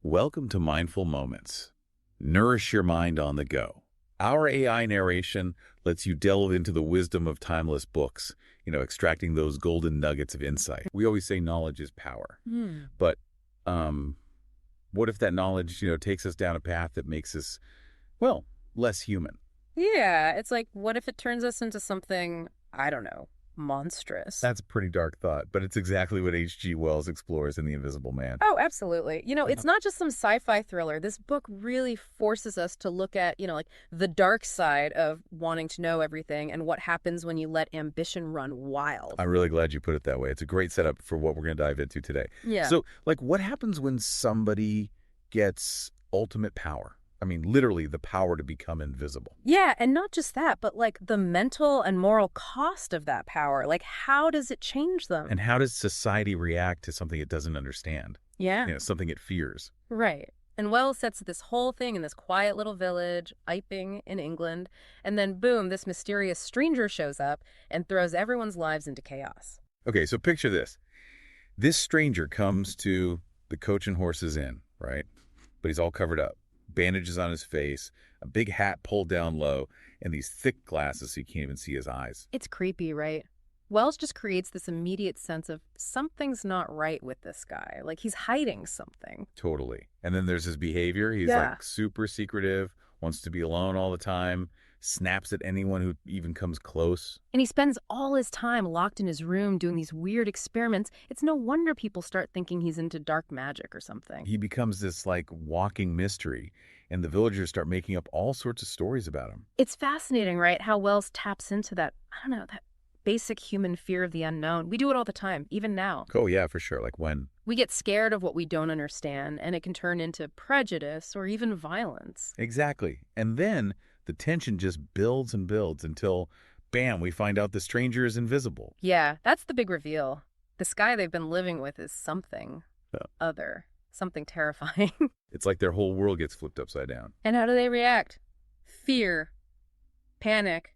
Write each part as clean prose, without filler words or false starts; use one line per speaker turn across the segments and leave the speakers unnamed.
Welcome to Mindful Moments. Nourish your mind on the go. Our AI narration lets you delve into the wisdom of timeless books, extracting those golden nuggets of insight. We always say knowledge is power. But what if that knowledge, takes us down a path that makes us, well, less human?
Yeah, it's like, what if it turns us into something, I don't know, monstrous?
That's a pretty dark thought, but it's exactly what H.G. Wells explores in The Invisible Man.
Oh, absolutely.
Yeah.
It's not just some sci-fi thriller. This book really forces us to look at, like the dark side of wanting to know everything and what happens when you let ambition run wild.
I'm really glad you put it that way. It's a great setup for what we're going to dive into today.
Yeah.
So, what happens when somebody gets ultimate power? I mean, literally the power to become invisible.
Yeah, and not just that, but like the mental and moral cost of that power. Like, how does it change them?
And how does society react to something it doesn't understand?
Yeah.
Something it fears.
Right. And Wells sets this whole thing in this quiet little village, Iping in England, and then boom, this mysterious stranger shows up and throws everyone's lives into chaos.
Okay, so picture this. This stranger comes to the Coach and Horses Inn, right? But he's all covered up. Bandages on his face, a big hat pulled down low, and these thick glasses so you can't even see his eyes.
It's creepy, right? Wells just creates this immediate sense of something's not right with this guy. Like he's hiding something.
Totally. And then there's his behavior. He's
Yeah.
like super secretive, wants to be alone all the time, snaps at anyone who even comes close.
And he spends all his time locked in his room doing these weird experiments. It's no wonder people start thinking he's into dark magic or something.
He becomes this walking mystery, and the villagers start making up all sorts of stories about him.
It's fascinating, right? How Wells taps into that, I don't know, that basic human fear of the unknown. We do it all the time, even now.
Oh, yeah, for sure. Like when?
We get scared of what we don't understand, and it can turn into prejudice or even violence.
Exactly. And then the tension just builds and builds until, bam, we find out the stranger is invisible.
Yeah, that's the big reveal. This guy they've been living with is something
Yeah.
other, something terrifying.
It's like their whole world gets flipped upside down.
And how do they react? Fear, panic.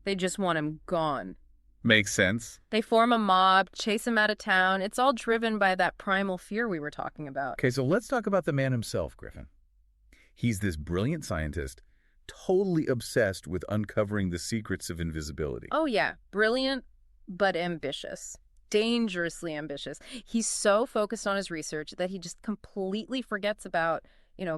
They just want him gone.
Makes sense.
They form a mob, chase him out of town. It's all driven by that primal fear we were talking about.
Okay, so let's talk about the man himself, Griffin. He's this brilliant scientist, totally obsessed with uncovering the secrets of invisibility.
Oh, yeah. Brilliant, but ambitious. Dangerously ambitious. He's so focused on his research that he just completely forgets about,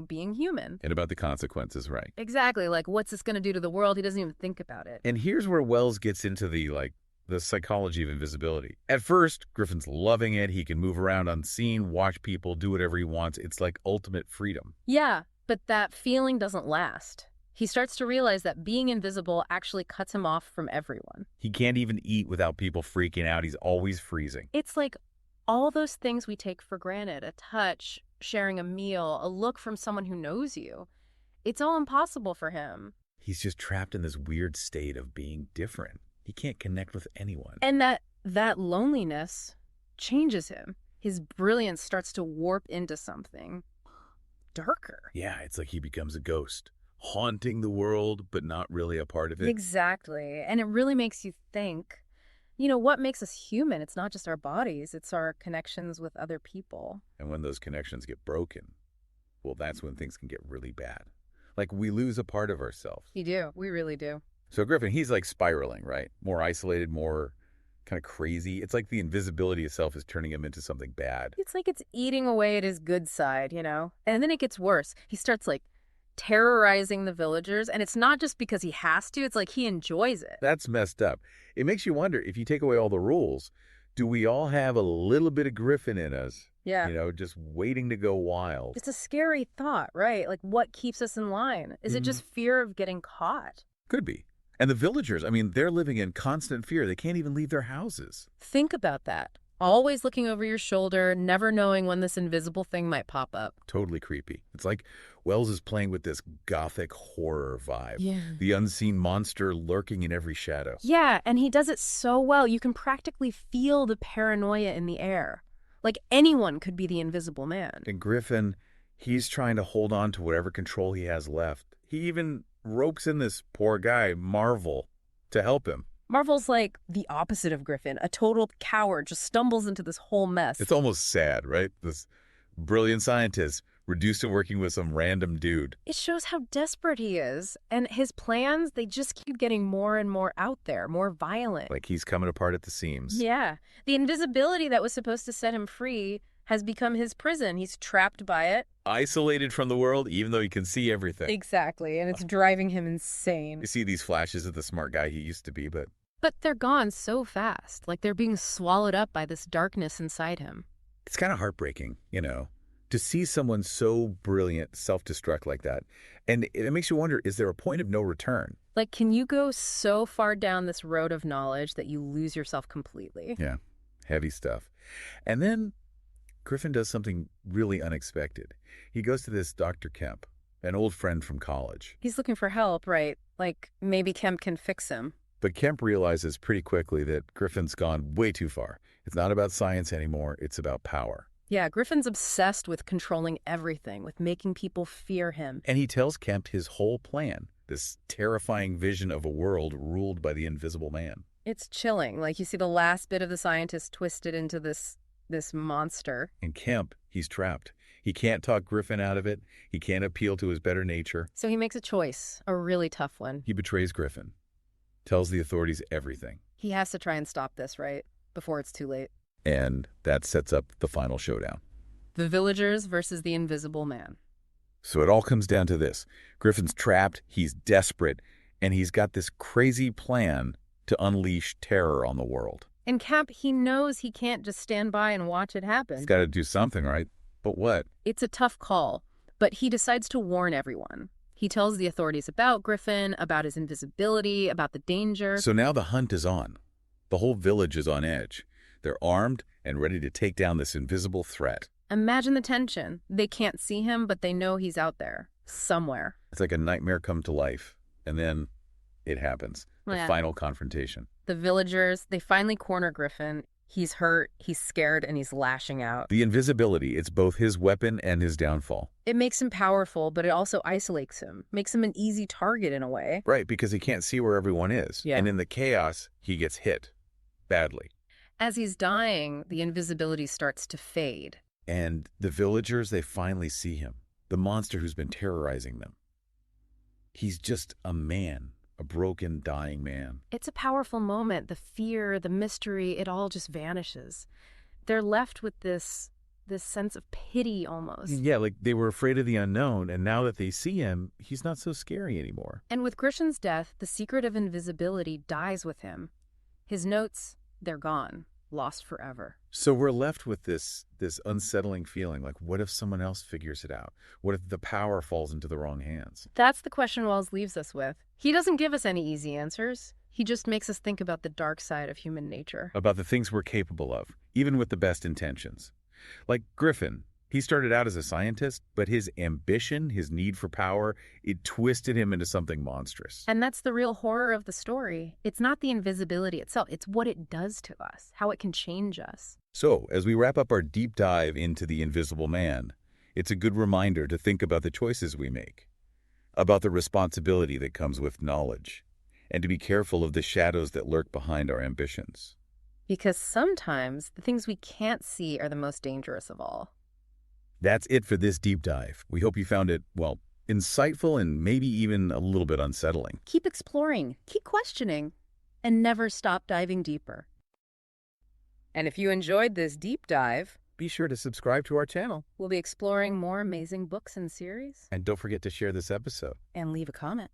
being human.
And about the consequences, right?
Exactly. Like, what's this going to do to the world? He doesn't even think about it.
And here's where Wells gets into the psychology of invisibility. At first, Griffin's loving it. He can move around unseen, watch people, do whatever he wants. It's like ultimate freedom.
Yeah, but that feeling doesn't last. He starts to realize that being invisible actually cuts him off from everyone.
He can't even eat without people freaking out. He's always freezing.
It's like all those things we take for granted, a touch, sharing a meal, a look from someone who knows you. It's all impossible for him.
He's just trapped in this weird state of being different. He can't connect with anyone.
And that loneliness changes him. His brilliance starts to warp into something darker.
Yeah, it's like he becomes a ghost, haunting the world, but not really a part of it.
Exactly. And it really makes you think, what makes us human? It's not just our bodies, it's our connections with other people.
And when those connections get broken, well, that's when things can get really bad. Like we lose a part of ourselves.
We do. We really do.
So Griffin, he's like spiraling, right? More isolated, more kind of crazy. It's like the invisibility itself is turning him into something bad.
It's like it's eating away at his good side, And then it gets worse. He starts terrorizing the villagers, and it's not just because he has to, it's like he enjoys it.
That's messed up. It makes you wonder, if you take away all the rules, do we all have a little bit of Griffin in us?
Yeah.
Just waiting to go wild.
It's a scary thought, right? Like, what keeps us in line? Is it just fear of getting caught?
Could be. And the villagers, I mean, they're living in constant fear. They can't even leave their houses.
Think about that. Always looking over your shoulder, never knowing when this invisible thing might pop up.
Totally creepy. It's like Wells is playing with this gothic horror vibe.
Yeah.
The unseen monster lurking in every shadow.
Yeah, and he does it so well. You can practically feel the paranoia in the air. Like anyone could be the invisible man.
And Griffin, he's trying to hold on to whatever control he has left. He even ropes in this poor guy, Marvel, to help him.
Marvel's like the opposite of Griffin, a total coward, just stumbles into this whole mess.
It's almost sad, right? This brilliant scientist reduced to working with some random dude.
It shows how desperate he is. And his plans, they just keep getting more and more out there, more violent.
Like he's coming apart at the seams.
Yeah. The invisibility that was supposed to set him free has become his prison. He's trapped by it.
Isolated from the world, even though he can see everything.
Exactly. And it's driving him insane.
You see these flashes of the smart guy he used to be, but
But they're gone so fast. Like they're being swallowed up by this darkness inside him.
it's kind of heartbreaking, to see someone so brilliant self-destruct like that. And it makes you wonder, is there a point of no return?
Like, can you go so far down this road of knowledge that you lose yourself completely?
Yeah, heavy stuff. And then Griffin does something really unexpected. He goes to this Dr. Kemp, an old friend from college.
He's looking for help, right? Like, maybe Kemp can fix him.
But Kemp realizes pretty quickly that Griffin's gone way too far. It's not about science anymore, it's about power.
Yeah, Griffin's obsessed with controlling everything, with making people fear him.
And he tells Kemp his whole plan, this terrifying vision of a world ruled by the Invisible Man.
It's chilling. Like, you see the last bit of the scientist twisted into this monster.
And Kemp, he's trapped. He can't talk Griffin out of it. He can't appeal to his better nature.
So he makes a choice, a really tough one.
He betrays Griffin, tells the authorities everything.
He has to try and stop this, right? Before it's too late.
And that sets up the final showdown.
The villagers versus the Invisible Man.
So it all comes down to this. Griffin's trapped, he's desperate, and he's got this crazy plan to unleash terror on the world.
And Kemp, he knows he can't just stand by and watch it happen.
He's got to do something, right? But what?
It's a tough call, but he decides to warn everyone. He tells the authorities about Griffin, about his invisibility, about the danger.
So now the hunt is on. The whole village is on edge. They're armed and ready to take down this invisible threat.
Imagine the tension. They can't see him, but they know he's out there, somewhere.
It's like a nightmare come to life. And then it happens. The final confrontation.
The villagers, they finally corner Griffin. He's hurt, he's scared, and he's lashing out.
The invisibility, it's both his weapon and his downfall.
It makes him powerful, but it also isolates him, makes him an easy target in a way.
Right, because he can't see where everyone is.
Yeah.
And in the chaos, he gets hit badly.
As he's dying, the invisibility starts to fade.
And the villagers, they finally see him, the monster who's been terrorizing them. He's just a man, a broken, dying man.
It's a powerful moment. The fear, the mystery, it all just vanishes. They're left with this sense of pity almost.
Yeah, like they were afraid of the unknown, and now that they see him, he's not so scary anymore.
And with Grisham's death, the secret of invisibility dies with him. His notes, they're gone, lost forever.
So we're left with this unsettling feeling, like what if someone else figures it out? What if the power falls into the wrong hands?
That's the question Wells leaves us with. He doesn't give us any easy answers. He just makes us think about the dark side of human nature.
About the things we're capable of, even with the best intentions. Like Griffin, he started out as a scientist, but his ambition, his need for power, it twisted him into something monstrous.
And that's the real horror of the story. It's not the invisibility itself, it's what it does to us, how it can change us.
So, as we wrap up our deep dive into the Invisible Man, it's a good reminder to think about the choices we make, about the responsibility that comes with knowledge, and to be careful of the shadows that lurk behind our ambitions.
Because sometimes the things we can't see are the most dangerous of all.
That's it for this deep dive. We hope you found it, well, insightful and maybe even a little bit unsettling.
Keep exploring, keep questioning, and never stop diving deeper. And if you enjoyed this deep dive,
Be sure to subscribe to our channel.
we'll be exploring more amazing books and series.
And don't forget to share this episode.
And leave a comment.